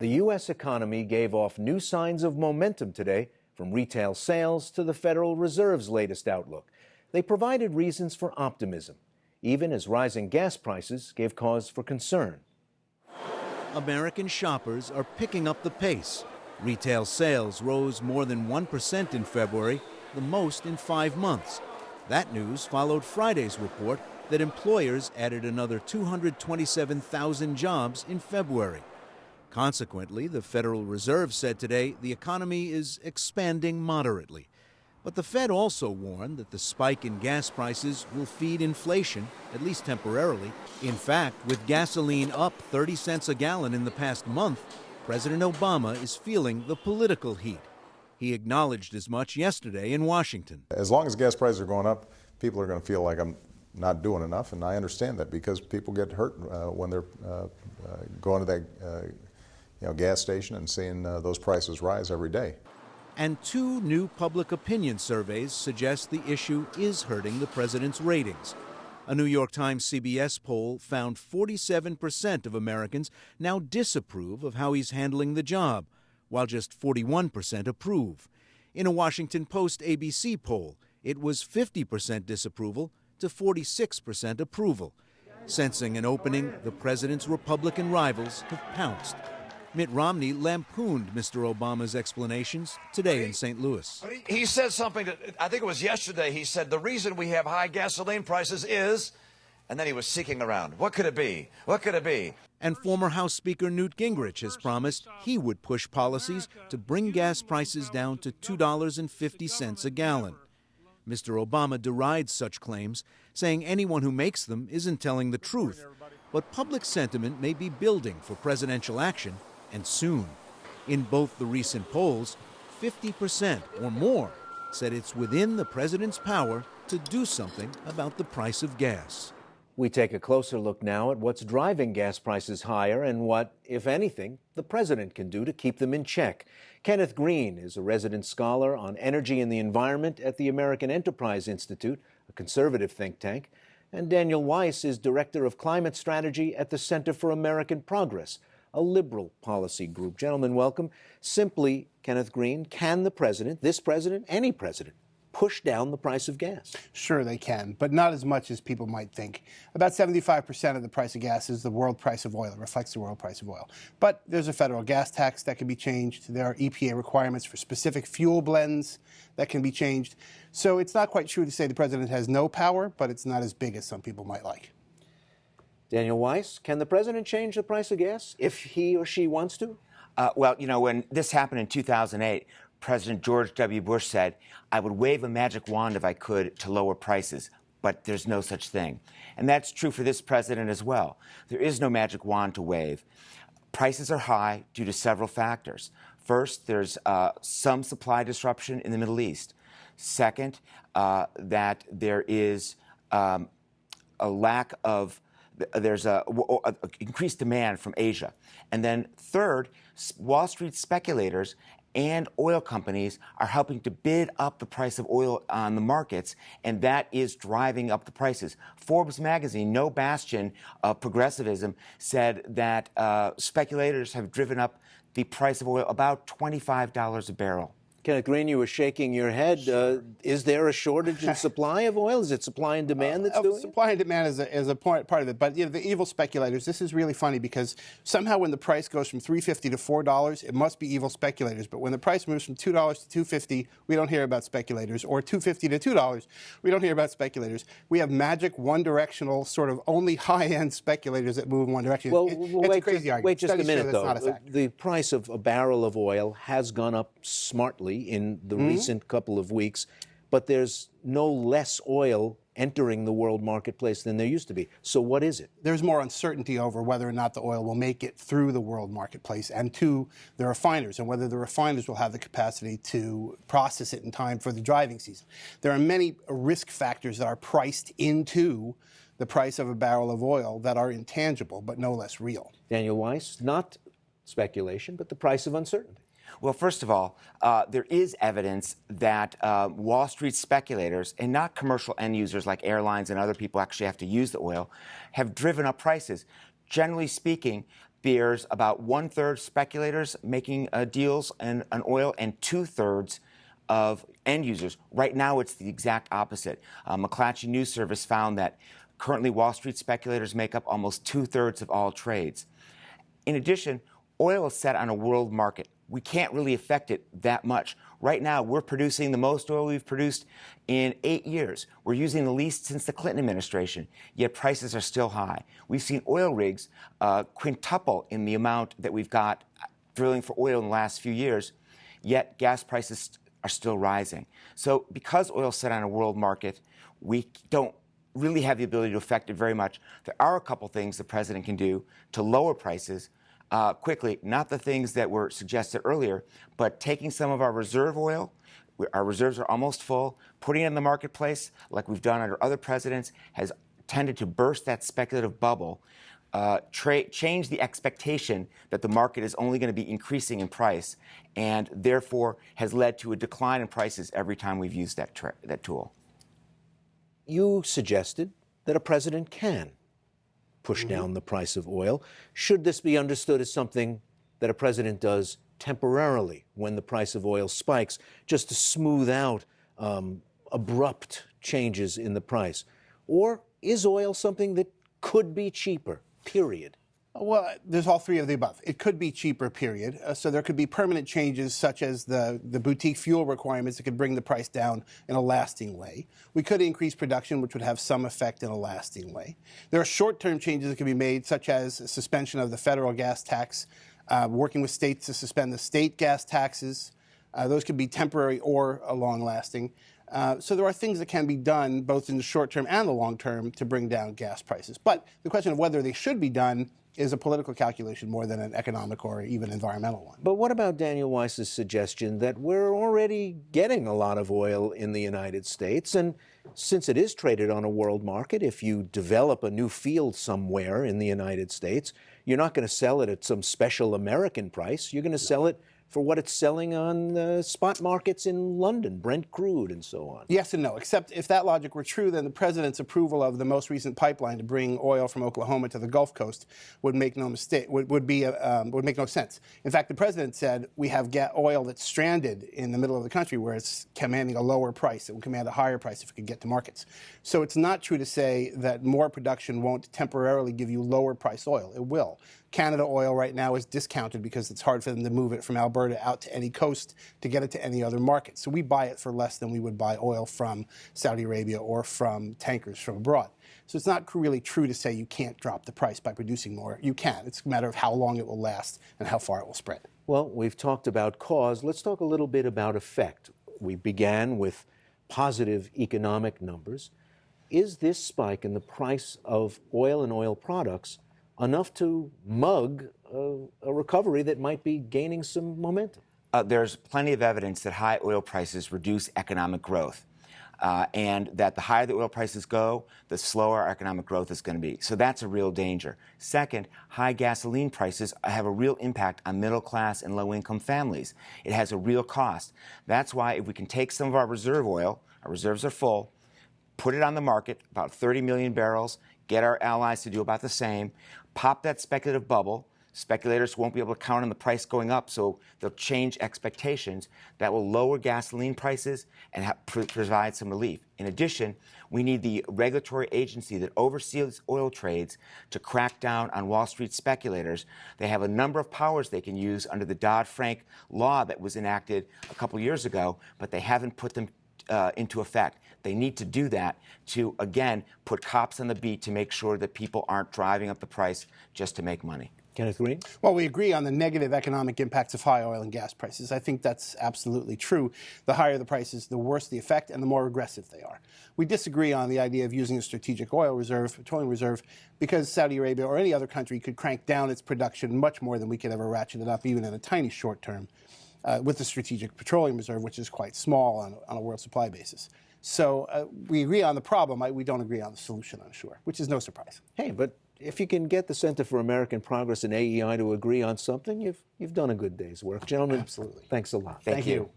The U.S. economy gave off new signs of momentum today, from retail sales to the Federal Reserve's latest outlook. They provided reasons for optimism, even as rising gas prices gave cause for concern. American shoppers are picking up the pace. Retail sales rose more than 1% in February, the most in 5 months. That news followed Friday's report that employers added another 227,000 jobs in February. Consequently, the Federal Reserve said today the economy is expanding moderately. But the Fed also warned that the spike in gas prices will feed inflation, at least temporarily. In fact, with gasoline up 30 cents a gallon in the past month, President Obama is feeling the political heat. He acknowledged as much yesterday in Washington. As long as gas prices are going up, people are going to feel like I'm not doing enough, and I understand that because people get hurt when they're going to that gas station and seeing those prices rise every day. And 2 new public opinion surveys suggest the issue is hurting the president's ratings. A New York Times CBS poll found 47% of Americans now disapprove of how he's handling the job, while just 41% approve. In a Washington Post ABC poll, it was 50% disapproval to 46% approval. Sensing an opening, the president's Republican rivals have pounced. Mitt Romney lampooned Mr. Obama's explanations today in St. Louis. He said something that, I think it was yesterday, he said the reason we have high gasoline prices is, and then he was seeking around. What could it be? What could it be? And former House Speaker Newt Gingrich has promised he would push policies to bring gas prices down to $2.50 a gallon. Mr. Obama derides such claims, saying anyone who makes them isn't telling the truth. But public sentiment may be building for presidential action, and soon. In both the recent polls, 50% or more said it's within the president's power to do something about the price of gas. We take a closer look now at what's driving gas prices higher and what, if anything, the president can do to keep them in check. Kenneth Green is a resident scholar on energy and the environment at the American Enterprise Institute, a conservative think tank, and Daniel Weiss is director of climate strategy at the Center for American Progress, a liberal policy group. Gentlemen, welcome. Simply, Kenneth Green, can the president, this president, any president, push down the price of gas? Sure, they can, but not as much as people might think. About 75% of the price of gas is the world price of oil. It reflects the world price of oil. But there's a federal gas tax that can be changed. There are EPA requirements for specific fuel blends that can be changed. So it's not quite true to say the president has no power, but it's not as big as some people might like. Daniel Weiss, can the president change the price of gas if he or she wants to? Well, you know, when this happened in 2008, President George W. Bush said, I would wave a magic wand if I could to lower prices, but there's no such thing. And that's true for this president as well. There is no magic wand to wave. Prices are high due to several factors. First, there's some supply disruption in the Middle East. Second, that there is a lack of there's a increased demand from Asia. And then third, Wall Street speculators and oil companies are helping to bid up the price of oil on the markets, and that is driving up the prices. Forbes magazine, no bastion of progressivism, said that speculators have driven up the price of oil about $25 a barrel. Kenneth Green, you were shaking your head. Is there a shortage in supply of oil? Is it supply and demand that's doing it? Supply and demand is a part of it. But the evil speculators, this is really funny because somehow when the price goes from $3.50 to $4, it must be evil speculators. But when the price moves from $2 to $2.50, we don't hear about speculators. Or $2.50 to $2, we don't hear about speculators. We have magic, one-directional, sort of only high-end speculators that move in one direction. Well, it's a crazy argument. Wait just a minute, that's not a though. fact. The price of a barrel of oil has gone up smartly in the recent couple of weeks, but there's no less oil entering the world marketplace than there used to be. So what is it? There's more uncertainty over whether or not the oil will make it through the world marketplace and to the refiners, and whether the refiners will have the capacity to process it in time for the driving season. There are many risk factors that are priced into the price of a barrel of oil that are intangible, but no less real. Daniel Weiss, not speculation, but the price of uncertainty. Well, first of all, there is evidence that Wall Street speculators, and not commercial end users like airlines and other people actually have to use the oil, have driven up prices. Generally speaking, there's about 1/3 speculators making deals on oil and 2/3 of end users. Right now, it's the exact opposite. McClatchy News Service found that currently Wall Street speculators make up almost 2/3 of all trades. In addition, oil is set on a world market. We can't really affect it that much. Right now, we're producing the most oil we've produced in 8 years. We're using the least since the Clinton administration, yet prices are still high. We've seen oil rigs quintuple in the amount that we've got drilling for oil in the last few years, yet gas prices are still rising. So because oil is set on a world market, we don't really have the ability to affect it very much. There are a couple things the president can do to lower prices quickly, not the things that were suggested earlier, but taking some of our reserve oil, our reserves are almost full, putting it in the marketplace like we've done under other presidents has tended to burst that speculative bubble, change the expectation that the market is only going to be increasing in price, and therefore has led to a decline in prices every time we've used that tool. You suggested that a president can push down the price of oil. Should this be understood as something that a president does temporarily when the price of oil spikes, just to smooth out abrupt changes in the price? Or is oil something that could be cheaper, period? Well, there's all three of the above. It could be cheaper, period. So there could be permanent changes such as the boutique fuel requirements that could bring the price down in a lasting way. We could increase production, which would have some effect in a lasting way. There are short-term changes that can be made, such as suspension of the federal gas tax, working with states to suspend the state gas taxes. Those could be temporary or long-lasting. So there are things that can be done both in the short term and the long term to bring down gas prices. But the question of whether they should be done is a political calculation more than an economic or even environmental one. But what about Daniel Weiss's suggestion that we're already getting a lot of oil in the United States, and since it is traded on a world market, if you develop a new field somewhere in the United States, you're not going to sell it at some special American price. You're going to sell it for what it's selling on the spot markets in London, Brent crude and so on. Yes and no, except if that logic were true, then the president's approval of the most recent pipeline to bring oil from Oklahoma to the Gulf Coast would make no mistake, would make no sense. In fact, the president said we have oil that's stranded in the middle of the country where it's commanding a lower price. It would command a higher price if it could get to markets. So it's not true to say that more production won't temporarily give you lower price oil. It will. Canada oil right now is discounted because it's hard for them to move it from Alberta out to any coast to get it to any other market. So we buy it for less than we would buy oil from Saudi Arabia or from tankers from abroad. So it's not really true to say you can't drop the price by producing more. You can. It's a matter of how long it will last and how far it will spread. Well, we've talked about cause. Let's talk a little bit about effect. We began with positive economic numbers. Is this spike in the price of oil and oil products enough to mug a recovery that might be gaining some momentum? There's plenty of evidence that high oil prices reduce economic growth, and that the higher the oil prices go, the slower our economic growth is going to be. So that's a real danger. Second, high gasoline prices have a real impact on middle-class and low-income families. It has a real cost. That's why if we can take some of our reserve oil, our reserves are full, put it on the market, about 30 million barrels, get our allies to do about the same, pop that speculative bubble. Speculators won't be able to count on the price going up, so they'll change expectations. That will lower gasoline prices and provide some relief. In addition, we need the regulatory agency that oversees oil trades to crack down on Wall Street speculators. They have a number of powers they can use under the Dodd-Frank law that was enacted a couple years ago, but they haven't put them into effect. They need to do that to, again, put cops on the beat to make sure that people aren't driving up the price just to make money. Kenneth Green? Well, we agree on the negative economic impacts of high oil and gas prices. I think that's absolutely true. The higher the prices, the worse the effect and the more aggressive they are. We disagree on the idea of using a strategic oil reserve, petroleum reserve, because Saudi Arabia or any other country could crank down its production much more than we could ever ratchet it up, even in a tiny short term, with the strategic petroleum reserve, which is quite small on a world supply basis. So we agree on the problem. We don't agree on the solution, I'm sure, which is no surprise. Hey, but if you can get the Center for American Progress and AEI to agree on something, you've done a good day's work. Gentlemen, Absolutely. Thanks a lot. Thank you.